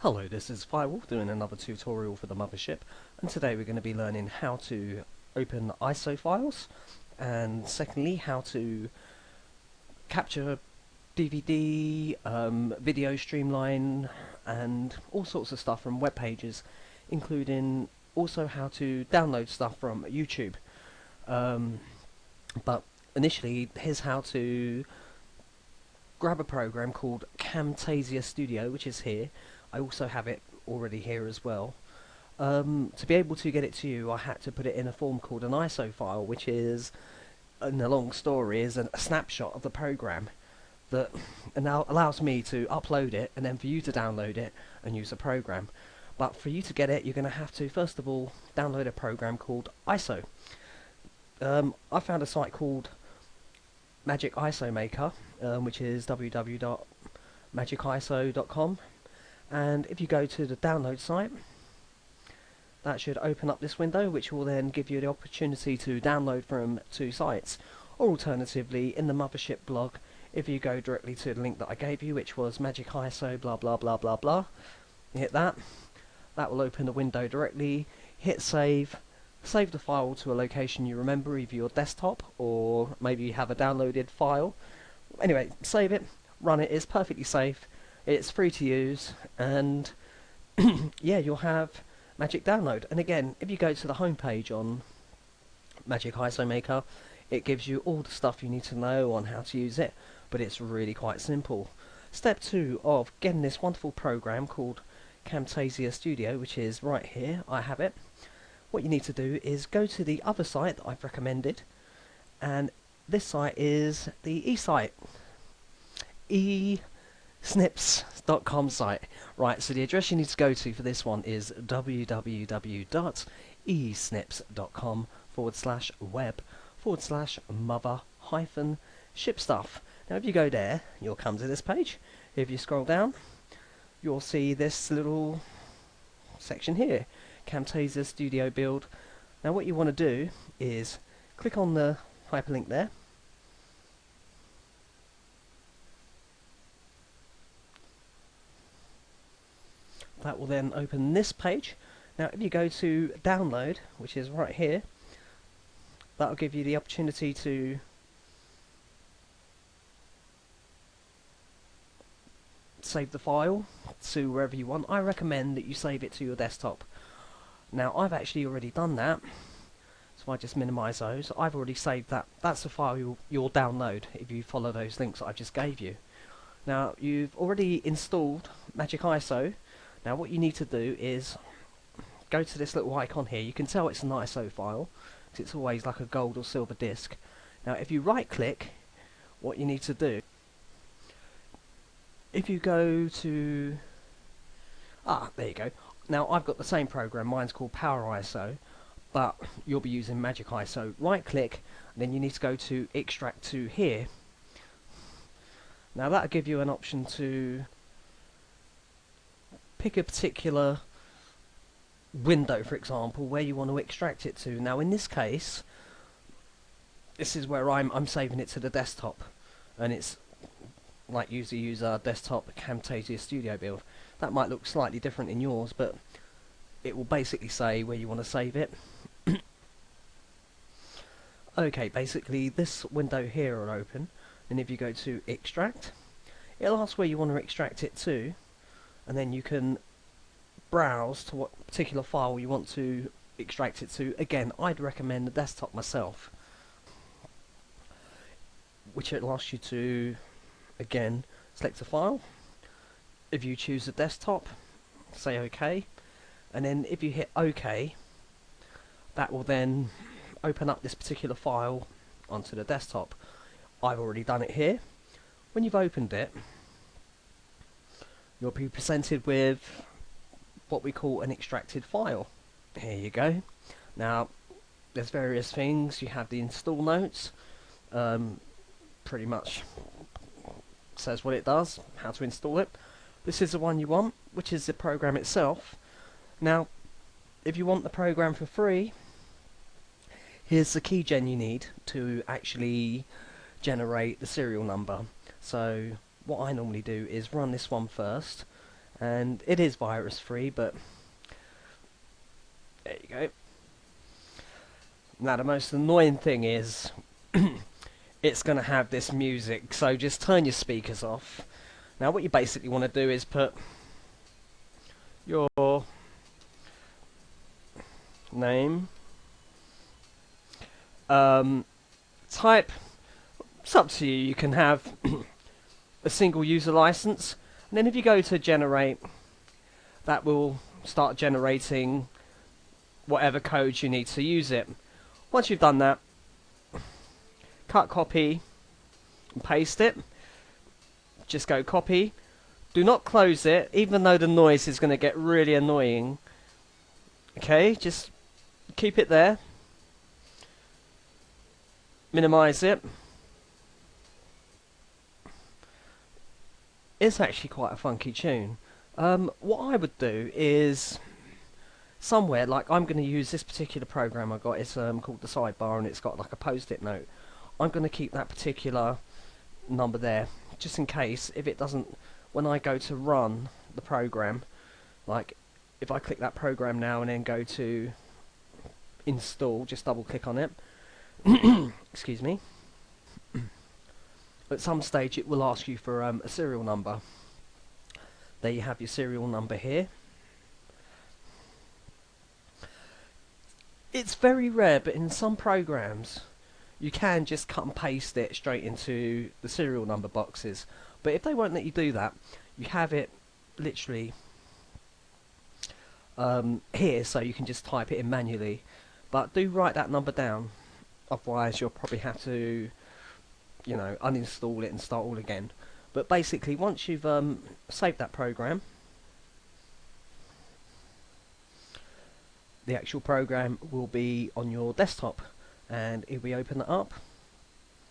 Hello, this is Firewall doing another tutorial for the mothership, and today we're going to be learning how to open ISO files, and secondly how to capture DVD, video streamline, and all sorts of stuff from web pages, including also how to download stuff from YouTube. But initially, here's how to grab a program called Camtasia Studio, which is here. I also have it already here as well. To be able to get it to you, I had to put it in a form called an ISO file, which is, in a long story, is a snapshot of the program that now allows me to upload it and then for you to download it and use the program. But for you to get it, you're going to have to first of all download a program called ISO. I found a site called Magic ISO Maker, which is www.magiciso.com. And if you go to the download site, that should open up this window, which will then give you the opportunity to download from two sites. Or alternatively, in the mothership blog, if you go directly to the link that I gave you, which was Magic ISO blah blah blah blah blah, hit that. That will open the window directly. Hit save. Save the file to a location you remember, either your desktop or maybe you have a downloaded file. Anyway, save it, run it. It's perfectly safe. It's free to use, and yeah, you'll have Magic Download. And again, if you go to the home page on Magic ISO Maker, it gives you all the stuff you need to know on how to use it, but it's really quite simple. Step 2 of getting this wonderful program called Camtasia Studio, which is right here, I have it. What you need to do is go to the other site that I've recommended, and this site is the eSite. Snips.com site. Right, so the address you need to go to for this one is www.esnips.com/web/mother-ship-stuff. Now if you go there, you'll come to this page. If you scroll down, you'll see this little section here, Camtasia Studio Build. Now what you want to do is click on the hyperlink there. That will then open this page. Now if you go to download, which is right here, that will give you the opportunity to save the file to wherever you want. I recommend that you save it to your desktop. Now I've actually already done that, so I just minimize those. I've already saved that. That's the file you'll download if you follow those links that I just gave you. Now you've already installed Magic ISO. Now what you need to do is go to this little icon here. You can tell it's an ISO file because it's always like a gold or silver disc. Now if you right click, what you need to do, if you go to, there you go. Now I've got the same program, mine's called Power ISO, but you'll be using Magic ISO. Right click, and then you need to go to extract to here. Now that'll give you an option to pick a particular window, for example, where you want to extract it to. Now in this case, this is where I'm saving it to the desktop, and it's like use our desktop Camtasia Studio Build. That might look slightly different in yours, but it will basically say where you want to save it. Okay, basically this window here will open, and if you go to extract, it'll ask where you want to extract it to, and then you can browse to what particular file you want to extract it to. Again, I'd recommend the desktop myself, which it'll ask you to, again, select a file. If you choose the desktop, say OK, and then if you hit OK, that will then open up this particular file onto the desktop. I've already done it here. When you've opened it, you'll be presented with what we call an extracted file. Here you go. Now there's various things. You have the install notes, pretty much says what it does, how to install it. This is the one you want, which is the program itself. Now if you want the program for free, here's the keygen you need to actually generate the serial number. So what I normally do is run this one first, and it is virus free, but there you go. Now the most annoying thing is it's going to have this music, so just turn your speakers off. Now what you basically want to do is put your name, type, it's up to you, you can have a single user license, and then if you go to generate, that will start generating whatever code you need to use it. Once you've done that, cut, copy, and paste it. Just go copy. Do not close it, even though the noise is going to get really annoying. Okay, just keep it there. Minimize it. It's actually quite a funky tune. What I would do is somewhere, like I'm going to use this particular program I got, it's called the sidebar, and it's got like a post-it note. I'm going to keep that particular number there, just in case if it doesn't, when I go to run the program, like if I click that program now and then go to install, just double click on it, excuse me, at some stage it will ask you for a serial number. There you have your serial number here. It's very rare, but in some programs you can just cut and paste it straight into the serial number boxes. But if they won't let you do that, you have it literally here, so you can just type it in manually. But do write that number down, otherwise you'll probably have to, you know, uninstall it and start all again. But basically, once you've saved that program, the actual program will be on your desktop, and if we open it up,